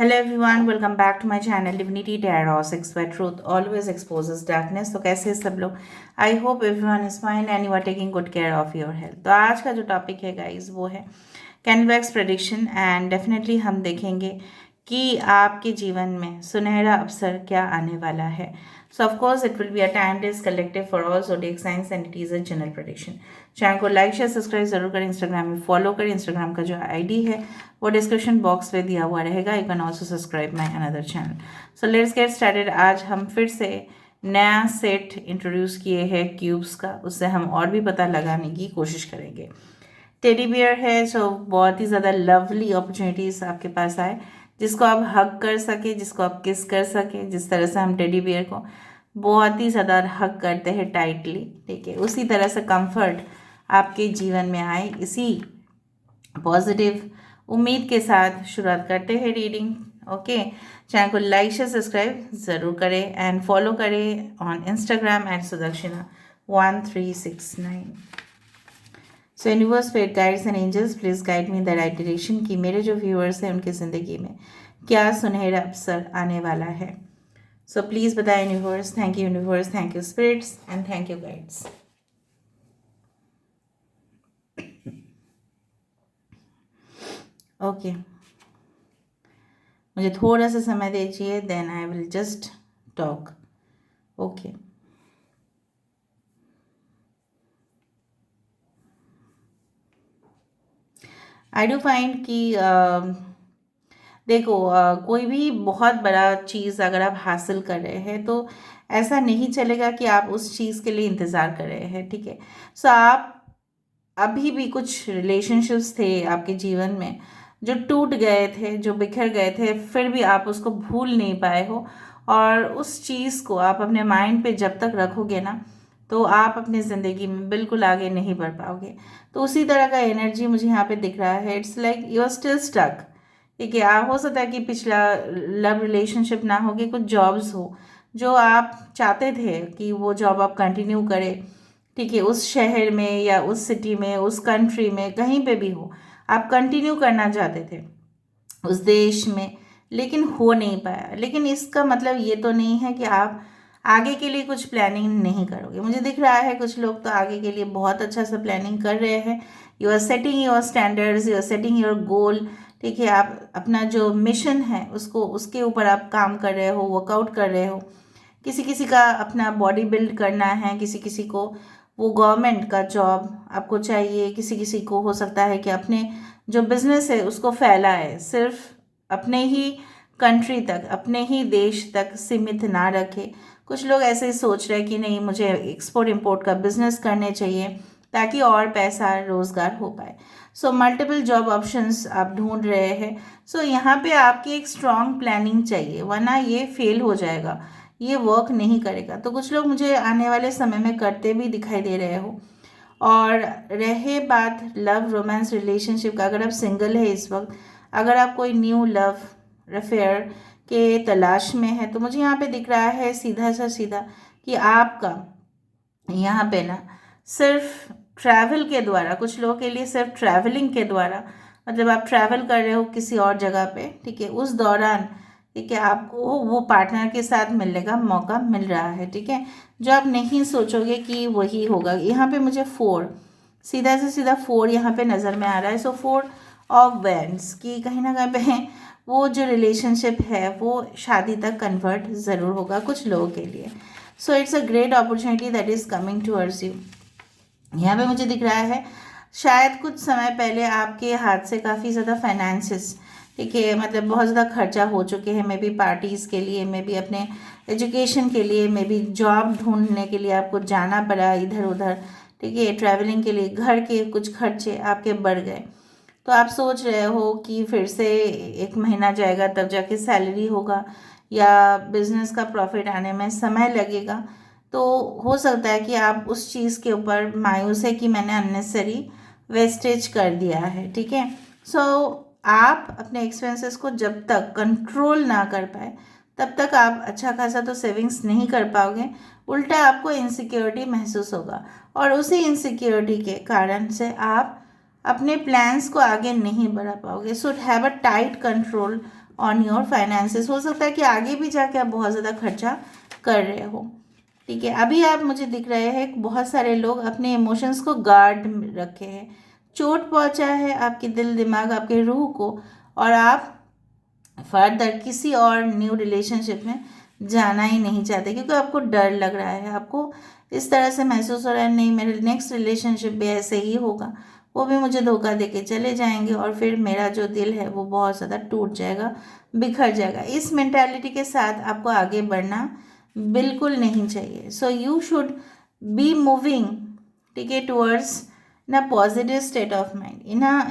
Hello everyone, welcome back to my channel Divinity Tarot 6 where truth always exposes darkness। तो कैसे हैं सब लोग? I hope everyone is fine and you are taking good care of your health. तो आज का जो topic है गाइस वो है कैनवैक्स प्रेडिक्शन एंड डेफिनेटली हम देखेंगे कि आपके जीवन में सुनहरा अवसर क्या आने वाला है। So of course it will be a timeless collective for all zodiac science and it is a general prediction. Channel को लाइक शेयर सब्सक्राइब जरूर करें, इंस्टाग्राम में फॉलो करें। इंस्टाग्राम का जो आईडी है वो डिस्क्रिप्शन बॉक्स में दिया हुआ रहेगा। You can also subscribe my another channel. So let's get started. आज हम फिर से नया सेट इंट्रोड्यूस किए हैं क्यूब्स का, उससे हम और भी पता लगाने की कोशिश करेंगे। टेडी बियर है जो बहुत ही ज़्यादा लवली अपॉर्चुनिटीज़ आपके पास आए, जिसको आप हग कर सके, जिसको आप किस कर सके। जिस तरह से हम टेडी बियर को बहुत ही ज़्यादा हग करते हैं टाइटली, ठीक है, उसी तरह से कंफर्ट आपके जीवन में आए। इसी पॉजिटिव उम्मीद के साथ शुरुआत करते हैं रीडिंग। ओके, चैनल को लाइक शेयर सब्सक्राइब ज़रूर करें एंड फॉलो करें on Instagram @sudakshinah1369। So universe fate guides and angels please guide me the right direction कि मेरे जो व्यूअर्स हैं उनकी ज़िंदगी में क्या सुनहरा अवसर आने वाला है। सो प्लीज़ बताएं universe. Thank you universe, thank you spirits and thank you guides. Okay, मुझे थोड़ा सा समय दीजिए, then I will just talk. Okay, I do find कि देखो कोई भी बहुत बड़ा चीज़ अगर आप हासिल कर रहे हैं तो ऐसा नहीं चलेगा कि आप उस चीज़ के लिए इंतज़ार कर रहे हैं, ठीक है। सो आप अभी भी कुछ रिलेशनशिप्स थे आपके जीवन में जो टूट गए थे, जो बिखर गए थे, फिर भी आप उसको भूल नहीं पाए हो। और उस चीज़ को आप अपने माइंड पे जब तक रखोगे ना तो आप अपनी ज़िंदगी में बिल्कुल आगे नहीं बढ़ पाओगे। तो उसी तरह का एनर्जी मुझे यहाँ पे दिख रहा है। It's like you are still stuck, ठीक है। हो सकता है कि पिछला लव रिलेशनशिप ना हो, कि कुछ जॉब्स हो जो आप चाहते थे कि वो जॉब आप कंटिन्यू करें, ठीक है, उस शहर में या उस सिटी में, उस कंट्री में, कहीं पे भी हो, आप कंटिन्यू करना चाहते थे उस देश में, लेकिन हो नहीं पाया। लेकिन इसका मतलब ये तो नहीं है कि आप आगे के लिए कुछ प्लानिंग नहीं करोगे। मुझे दिख रहा है कुछ लोग तो आगे के लिए बहुत अच्छा सा प्लानिंग कर रहे हैं। You are setting your standards, you are setting your goal, ठीक है। आप अपना जो मिशन है उसको, उसके ऊपर आप काम कर रहे हो, वर्कआउट कर रहे हो। किसी किसी का अपना बॉडी बिल्ड करना है, किसी किसी को वो गवर्नमेंट का जॉब आपको चाहिए, किसी किसी को हो सकता है कि अपने जो बिजनेस है उसको फैलाए, सिर्फ अपने ही कंट्री तक, अपने ही देश तक सीमित ना रखे। कुछ लोग ऐसे ही सोच रहे हैं कि नहीं, मुझे एक्सपोर्ट इंपोर्ट का बिजनेस करने चाहिए ताकि और पैसा रोजगार हो पाए। सो मल्टीपल जॉब ऑप्शंस आप ढूंढ रहे हैं। सो यहाँ पे आपकी एक स्ट्रॉन्ग प्लानिंग चाहिए, वरना ये फेल हो जाएगा, ये वर्क नहीं करेगा। तो कुछ लोग मुझे आने वाले समय में करते भी दिखाई दे रहे हो। और रहे बात लव रोमांस रिलेशनशिप का, अगर आप सिंगल है इस वक्त, अगर आप कोई न्यू लव अफेयर के तलाश में है, तो मुझे यहाँ पे दिख रहा है सीधा सा सीधा कि आपका यहाँ पे ना सिर्फ ट्रैवल के द्वारा, कुछ लोगों के लिए सिर्फ ट्रैवलिंग के द्वारा, मतलब आप ट्रैवल कर रहे हो किसी और जगह पे, ठीक है, उस दौरान, ठीक है, आपको वो पार्टनर के साथ मिलने का मौका मिल रहा है, ठीक है, जो आप नहीं सोचोगे कि वही होगा। यहाँ पे मुझे 4, सीधा से सीधा 4 यहाँ पे नज़र में आ रहा है। सो 4 ऑफ वैंड्स की कहीं ना कहीं पे वो जो रिलेशनशिप है वो शादी तक कन्वर्ट ज़रूर होगा कुछ लोगों के लिए। So it's a great opportunity that is coming towards you. यहाँ पे मुझे दिख रहा है शायद कुछ समय पहले आपके हाथ से काफ़ी ज़्यादा फाइनेंसेस, ठीक है, मतलब बहुत ज़्यादा खर्चा हो चुके हैं, मे बी पार्टीज़ के लिए, मे बी अपने एजुकेशन के लिए, मे बी जॉब ढूंढने के लिए आपको जाना पड़ा इधर उधर, ठीक है, ट्रैवलिंग के लिए, घर के कुछ खर्चे आपके बढ़ गए। तो आप सोच रहे हो कि फिर से एक महीना जाएगा तब जाके सैलरी होगा, या बिजनेस का प्रॉफिट आने में समय लगेगा। तो हो सकता है कि आप उस चीज़ के ऊपर मायूस है कि मैंने अननेसेसरी वेस्टेज कर दिया है, ठीक है। सो आप अपने एक्सपेंसेस को जब तक कंट्रोल ना कर पाए तब तक आप अच्छा खासा तो सेविंग्स नहीं कर पाओगे, उल्टा आपको इनसिक्योरिटी महसूस होगा। और उसी इनसिक्योरिटी के कारण से आप अपने प्लान्स को आगे नहीं बढ़ा पाओगे। So have a tight control on your finances. हो सकता है कि आगे भी जाके आप बहुत ज़्यादा खर्चा कर रहे हो, ठीक है। अभी आप मुझे दिख रहे हैं बहुत सारे लोग अपने इमोशंस को गार्ड रखे हैं, चोट पहुंचा है आपके दिल दिमाग आपके रूह को, और आप फर्दर किसी और न्यू रिलेशनशिप में जाना ही नहीं चाहते क्योंकि आपको डर लग रहा है, आपको इस तरह से महसूस हो रहा है नहीं मेरे नेक्स्ट रिलेशनशिप भी ऐसे ही होगा, वो भी मुझे धोखा दे के चले जाएंगे और फिर मेरा जो दिल है वो बहुत ज़्यादा टूट जाएगा, बिखर जाएगा। इस मेंटालिटी के साथ आपको आगे बढ़ना बिल्कुल नहीं चाहिए। So you should be moving, ठीक है, towards in a positive state of mind.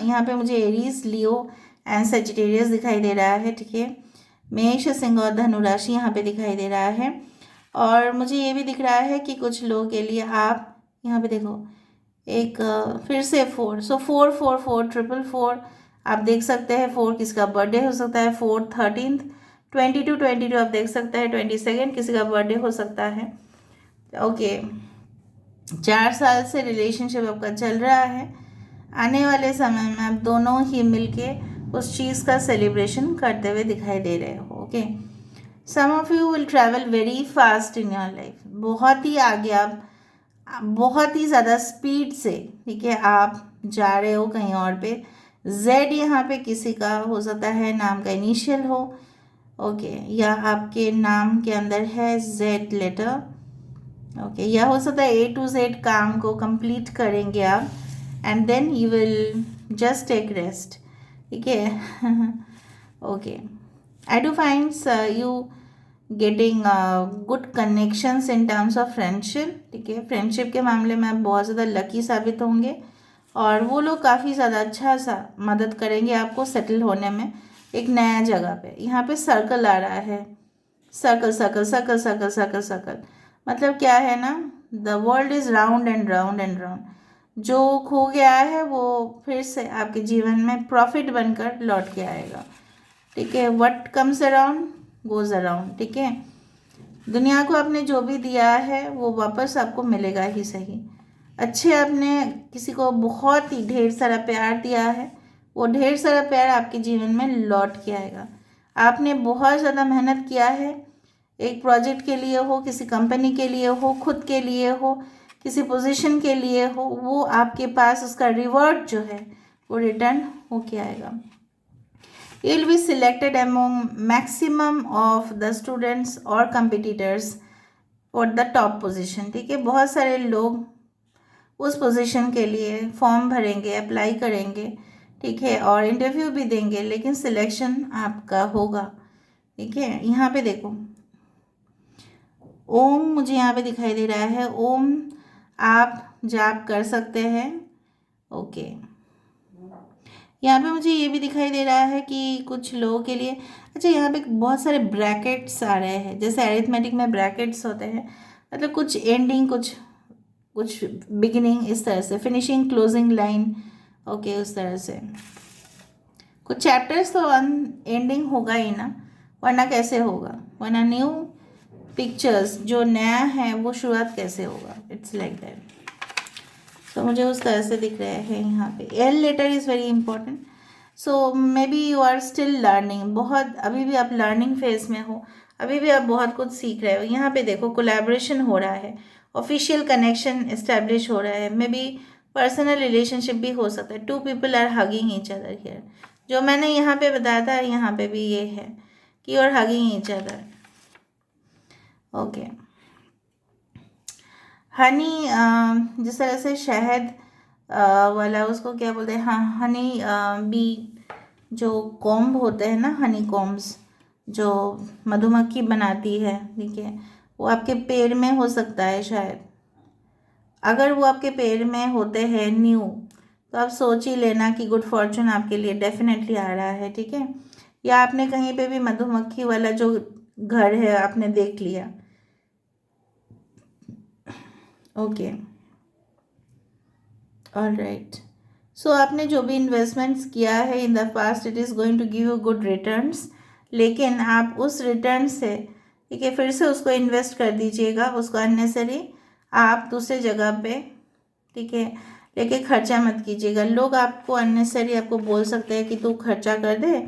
यहाँ पे मुझे एरीज, लियो एंड सजिटेरियस दिखाई दे रहा है, ठीक है। मेष, सिंह और धनु राशि यहाँ पे दिखाई दे रहा है। और मुझे ये भी दिख रहा है कि कुछ लोगों के लिए आप यहाँ पे देखो एक फिर से 4, सो 4 ट्रिपल 4 आप देख सकते हैं। 4 किसी का बर्थडे हो सकता है, 4 13, 22 आप देख सकते हैं, 22 किसी का बर्थडे हो सकता है। ओके, 4 साल से रिलेशनशिप आपका चल रहा है, आने वाले समय में आप दोनों ही मिलके उस चीज़ का सेलिब्रेशन करते हुए दिखाई दे रहे हो। Okay, some of you will travel very fast in your life, बहुत ही आगे आप बहुत ही ज़्यादा स्पीड से, ठीक है, आप जा रहे हो कहीं और पे। जेड यहाँ पे किसी का हो सकता है नाम का इनिशियल हो, ओके, या आपके नाम के अंदर है जेड लेटर, ओके, या हो सकता है A to Z काम को कंप्लीट करेंगे आप and then you will just take rest, ठीक है। Okay, I do finds you getting good connections in terms of friendship, ठीक है। फ्रेंडशिप के मामले में आप बहुत ज़्यादा लकी साबित होंगे और वो लोग काफ़ी ज़्यादा अच्छा सा मदद करेंगे आपको सेटल होने में एक नया जगह पे। यहाँ पे सर्कल आ रहा है, circle circle circle circle circle circle, मतलब क्या है ना, the world is round and round and round. जो खो गया है वो फिर से आपके जीवन में प्रॉफिट बनकर लौट के आएगा, ठीक है। What comes around goes around, ठीक है। दुनिया को आपने जो भी दिया है वो वापस आपको मिलेगा ही सही। अच्छे आपने किसी को बहुत ही ढेर सारा प्यार दिया है, वो ढेर सारा प्यार आपके जीवन में लौट के आएगा। आपने बहुत ज़्यादा मेहनत किया है, एक प्रोजेक्ट के लिए हो, किसी कंपनी के लिए हो, खुद के लिए हो, किसी पोजीशन के लिए हो, वो आपके पास उसका रिवॉर्ड जो है वो रिटर्न होके आएगा। You will be selected among maximum of the students or competitors for the top position, ठीक है। बहुत सारे लोग उस पोजीशन के लिए फॉर्म भरेंगे, अप्लाई करेंगे, ठीक है, और इंटरव्यू भी देंगे, लेकिन सिलेक्शन आपका होगा, ठीक है। यहाँ पे देखो ओम मुझे यहाँ पे दिखाई दे रहा है, ओम आप जाप कर सकते हैं, ओके। यहाँ पे मुझे ये भी दिखाई दे रहा है कि कुछ लोगों के लिए, अच्छा यहाँ पे बहुत सारे ब्रैकेट्स आ रहे हैं, जैसे अरिथमेटिक में ब्रैकेट्स होते हैं, मतलब कुछ एंडिंग कुछ बिगिनिंग, इस तरह से फिनिशिंग क्लोजिंग लाइन, ओके, उस तरह से कुछ चैप्टर्स तो एंडिंग होगा ही ना, वरना कैसे होगा, वरना न्यू पिक्चर्स जो नया है वो शुरुआत कैसे होगा, इट्स लाइक दैट। तो मुझे उस तरह से दिख रहे हैं। यहाँ पे L letter is very important, so maybe you are still learning, बहुत अभी भी आप लर्निंग फेज में हो, अभी भी आप बहुत कुछ सीख रहे हो। यहाँ पे देखो कोलैबोरेशन हो रहा है, ऑफिशियल कनेक्शन इस्टेब्लिश हो रहा है, मे बी पर्सनल रिलेशनशिप भी हो सकता है, 2 people are hugging each other here, जो मैंने यहाँ पे बताया था यहाँ पे भी ये है कि you are hugging each other, okay. Honey, जिस तरह से शहद वाला उसको क्या बोलते हैं, हाँ, हनी बी जो कॉम्ब होते हैं ना, हनी कॉम्ब्स जो मधुमक्खी बनाती है, ठीक है, वो आपके पेड़ में हो सकता है शायद। अगर वो आपके पेड़ में होते हैं न्यू, तो आप सोच ही लेना कि गुड फॉर्चून आपके लिए डेफिनेटली आ रहा है, ठीक है। या आपने कहीं पे भी मधुमक्खी वाला जो घर है आपने देख लिया, ओके, ऑल राइट। सो आपने जो भी इन्वेस्टमेंट्स किया है in the past, it is going to give you good returns, लेकिन आप उस रिटर्न से, ठीक है, फिर से उसको इन्वेस्ट कर दीजिएगा, उसको अननेसरी आप दूसरे जगह पे, ठीक है, लेके खर्चा मत कीजिएगा। लोग आपको अननेसरी आपको बोल सकते हैं कि तू खर्चा कर दे,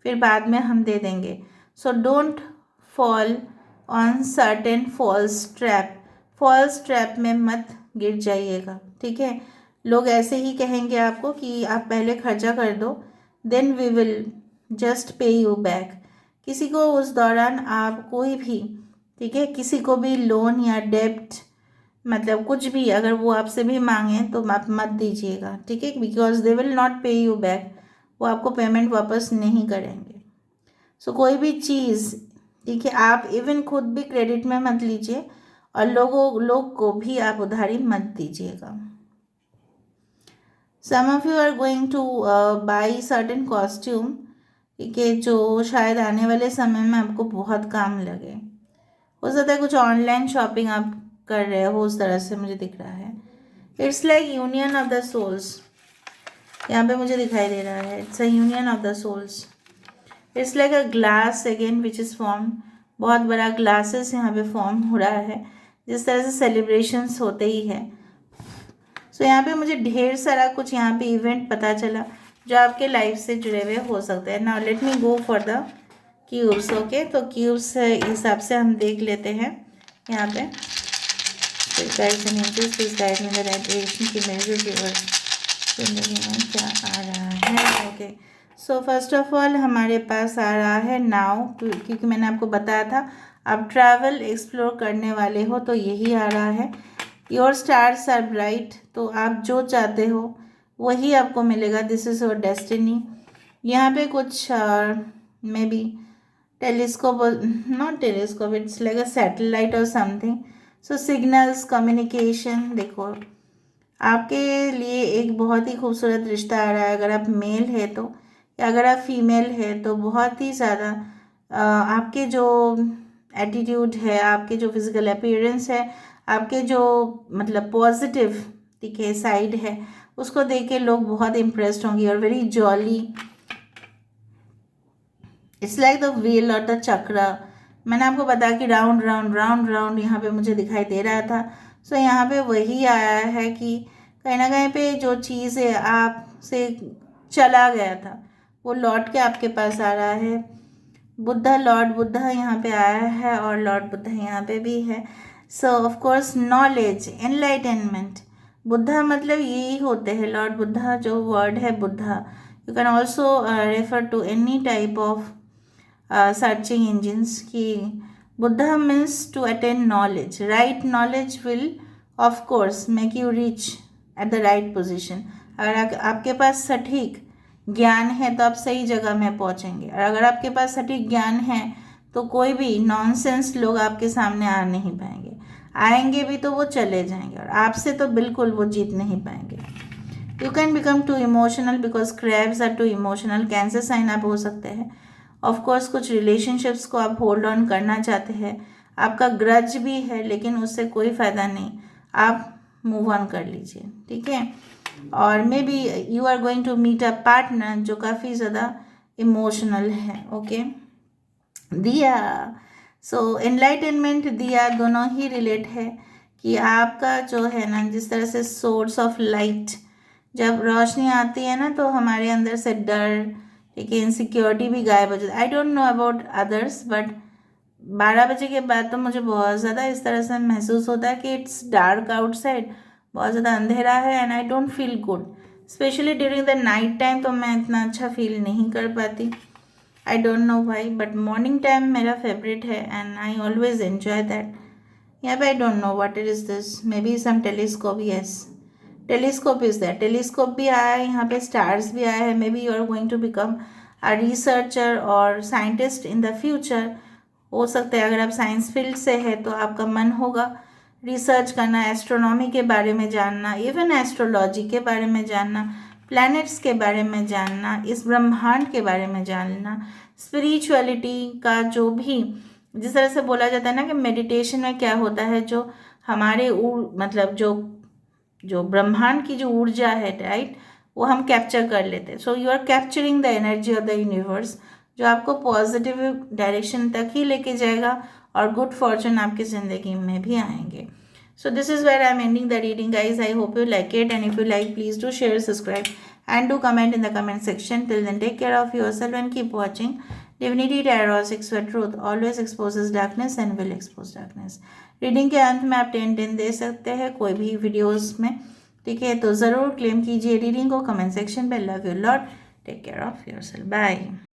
फिर बाद में हम दे देंगे। So don't fall on certain false trap में मत गिर जाइएगा, ठीक है। लोग ऐसे ही कहेंगे आपको कि आप पहले खर्चा कर दो, then we will just pay you back. किसी को उस दौरान आप कोई भी, ठीक है, किसी को भी लोन या डेब्ट मतलब कुछ भी अगर वो आपसे भी मांगे तो आप मत दीजिएगा, ठीक है, बिकॉज दे विल नॉट पे यू बैक, वो आपको पेमेंट वापस नहीं करेंगे। सो कोई भी चीज़, ठीक है, आप इवन खुद भी क्रेडिट में मत लीजिए और लोग को भी आप उधारी मत दीजिएगा। Some of you are going to buy certain costume, ठीक है, जो शायद आने वाले समय में आपको बहुत काम लगे। हो सकता है कुछ ऑनलाइन शॉपिंग आप कर रहे हो, उस तरह से मुझे दिख रहा है। It's like union of the souls, यहाँ पे मुझे दिखाई दे रहा है। It's a union of the souls. It's like a glass again which is form, बहुत बड़ा ग्लासेस यहाँ पे फॉर्म हो रहा है, जिस तरह से सेलिब्रेशंस होते ही है। सो यहाँ पे मुझे ढेर सारा कुछ यहाँ पे इवेंट पता चला जो आपके लाइफ से जुड़े हुए हो सकते हैं। Now let me go for the cubes, okay. तो क्यूब्स हिसाब से हम देख लेते हैं यहाँ पे। जिंदगी में क्या आ रहा है, okay. So first of all हमारे पास आ रहा है नाउ, क्योंकि मैंने आपको बताया था आप ट्रैवल एक्सप्लोर करने वाले हो तो यही आ रहा है। योर स्टार्स आर ब्राइट, तो आप जो चाहते हो वही आपको मिलेगा। This is your destiny. यहाँ पे कुछ may be telescope, not telescope, it's like a satellite और समथिंग। सो सिग्नल्स, कम्युनिकेशन, देखो आपके लिए एक बहुत ही खूबसूरत रिश्ता आ रहा है। अगर आप मेल है तो, या अगर आप फीमेल है तो बहुत ही ज़्यादा आपके जो एटीट्यूड है, आपके जो फिज़िकल अपीयरेंस है, आपके जो मतलब पॉजिटिव, ठीक है, साइड है, उसको देख के लोग बहुत इम्प्रेस्ड होंगे और very jolly. It's like the wheel और द चक्र। मैंने आपको बताया कि राउंड राउंड राउंड राउंड यहाँ पे मुझे दिखाई दे रहा था। सो यहाँ पे वही आया है कि कहीं ना कहीं पे जो चीज़ है आपसे चला गया था वो लौट के आपके पास आ रहा है। बुद्धा, लॉर्ड बुद्धा यहाँ पे आया है और लॉर्ड बुद्धा यहाँ पे भी है। So of course knowledge, enlightenment, Buddha मतलब यही होते हैं। लॉर्ड बुद्धा जो वर्ड है Buddha, you can also refer to any type of searching engines की Buddha means to attain knowledge. Right knowledge will of course make you rich at the right position. अगर आपके पास सटीक ज्ञान है तो आप सही जगह में पहुंचेंगे, और अगर आपके पास सटीक ज्ञान है तो कोई भी नॉनसेंस लोग आपके सामने आ नहीं पाएंगे। आएंगे भी तो वो चले जाएंगे, और आपसे तो बिल्कुल वो जीत नहीं पाएंगे। You can become too emotional because crabs are too emotional. Cancer sign आप हो सकते हैं। ऑफ कोर्स कुछ रिलेशनशिप्स को आप होल्ड ऑन करना चाहते हैं, आपका ग्रज भी है, लेकिन उससे कोई फ़ायदा नहीं, आप मूव ऑन कर लीजिए, ठीक है। और maybe you are going to meet a partner जो काफ़ी ज़्यादा इमोशनल है, ओके। दिया, सो एनलाइटनमेंट, दिया, दोनों ही रिलेट है कि आपका जो है ना, जिस तरह से सोर्स ऑफ लाइट, जब रोशनी आती है ना तो हमारे अंदर से डर, ठीक है, इनसिक्योरिटी भी गायब हो जाती है। आई don't know about others, but 12 बजे के बाद तो मुझे बहुत ज़्यादा इस तरह से महसूस होता है कि इट्स डार्क आउटसाइड, बहुत ज़्यादा अंधेरा है, and I don't feel good. Specially during the night time तो मैं इतना अच्छा फील नहीं कर पाती। I don't know why, but morning time मेरा फेवरेट है and I always enjoy that. यहाँ पे I don't know what it is this, maybe some telescope, yes, telescope is that. Telescope भी आया है यहाँ पे, स्टार्स भी आया है। Maybe you are going to become a researcher और साइंटिस्ट इन द फ्यूचर। हो सकता है अगर आप साइंस फील्ड से है तो आपका मन होगा रिसर्च करना, एस्ट्रोनॉमी के बारे में जानना, इवन एस्ट्रोलॉजी के बारे में जानना, प्लैनेट्स के बारे में जानना, इस ब्रह्मांड के बारे में जानना, स्पिरिचुअलिटी का जो भी, जिस तरह से बोला जाता है ना कि मेडिटेशन में क्या होता है, जो हमारे मतलब जो ब्रह्मांड की जो ऊर्जा है, राइट, वो हम कैप्चर कर लेते हैं। So you are capturing the energy of the universe, जो आपको पॉजिटिव डायरेक्शन तक ही लेके जाएगा और गुड फॉर्चून आपकी ज़िंदगी में भी आएंगे। So this is where I am ending the reading guys. I hope you like it, and if you like please do share, subscribe and do comment in the comment section. Till then, take care of yourself and keep watching. Divinity Tarot 6 for Truth always exposes darkness and will expose darkness. Reading के अंत में आप 10-10 दे सकते हैं कोई भी videos में, ठीक है, तो ज़रूर क्लेम कीजिए रीडिंग को कमेंट सेक्शन पे. Love you lot. Take care of yourself. Bye.